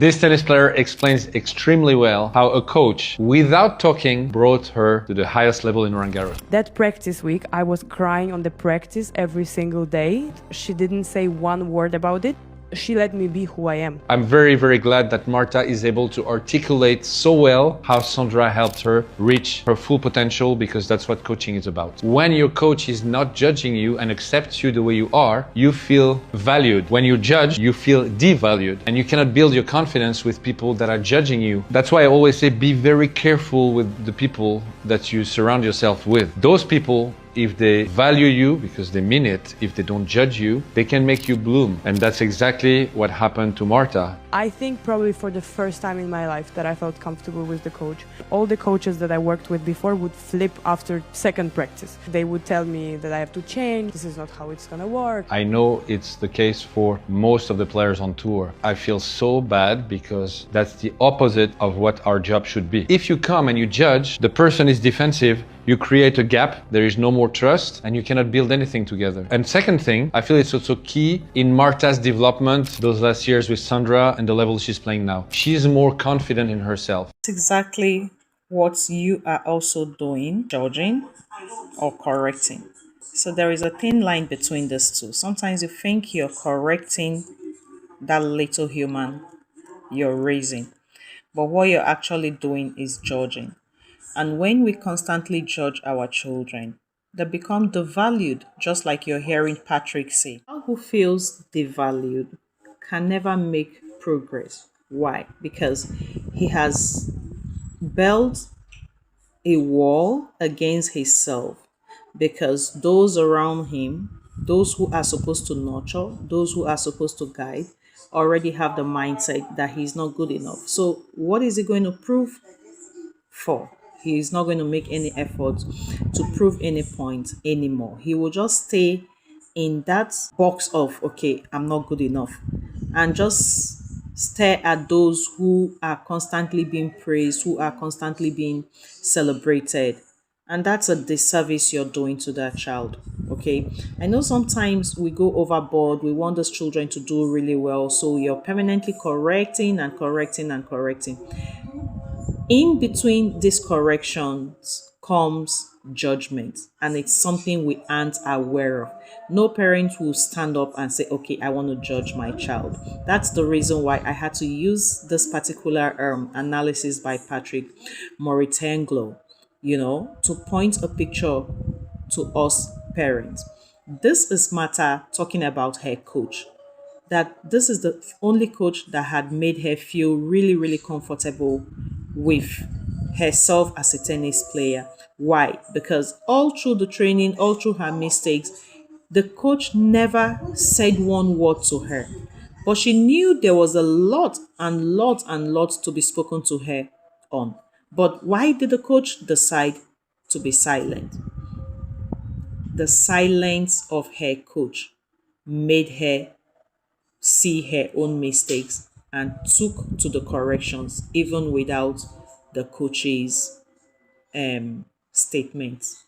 This tennis player explains extremely well how a coach, without talking, brought her to the highest level in Roland Garros. That practice week, I was crying on the practice every single day. She didn't say one word about it. She let me be who I am. I'm very, very glad that Marta is able to articulate so well how Sandra helped her reach her full potential, because that's what coaching is about. When your coach is not judging you and accepts you the way you are, you feel valued. When you judge, you feel devalued, and you cannot build your confidence with people that are judging you. That's why I always say be very careful with the people that you surround yourself with. Those people, if they value you, because they mean it, if they don't judge you, they can make you bloom. And that's exactly what happened to Marta. I think probably for the first time in my life that I felt comfortable with the coach. All the coaches that I worked with before would flip after second practice. They would tell me that I have to change, this is not how it's gonna work. I know it's the case for most of the players on tour. I feel so bad because that's the opposite of what our job should be. If you come and you judge, the person is defensive, you create a gap, there is no more trust, and you cannot build anything together. And second thing, I feel it's also key in Marta's development those last years with Sandra and the level she's playing now. She's more confident in herself. It's exactly what you are also doing, judging or correcting. So there is a thin line between these two. Sometimes you think you're correcting that little human you're raising, but what you're actually doing is judging. And when we constantly judge our children, they become devalued, just like you're hearing Patrick say. Someone who feels devalued can never make progress. Why? Because he has built a wall against himself, because those around him, those who are supposed to nurture, those who are supposed to guide, already have the mindset that he's not good enough. So what is he going to prove for? He is not going to make any effort to prove any point anymore. He will just stay in that box of, okay, I'm not good enough, and just stare at those who are constantly being praised, who are constantly being celebrated. And that's a disservice you're doing to that child. Okay, I know sometimes we go overboard, we want those children to do really well, so you're permanently correcting and correcting and correcting. In between these corrections comes judgment, and it's something we aren't aware of. No parent will stand up and say, okay, I want to judge my child. That's the reason why I had to use this particular analysis by Patrick Moritanglo, to point a picture to us parents. This is Marta talking about her coach, that this is the only coach that had made her feel really, really comfortable with herself as a tennis player. Why? Because all through the training, all through her mistakes, the coach never said one word to her. But she knew there was a lot and lot and lot to be spoken to her on. But why did the coach decide to be silent? The silence of her coach made her see her own mistakes and took to the corrections even without the coach's statements.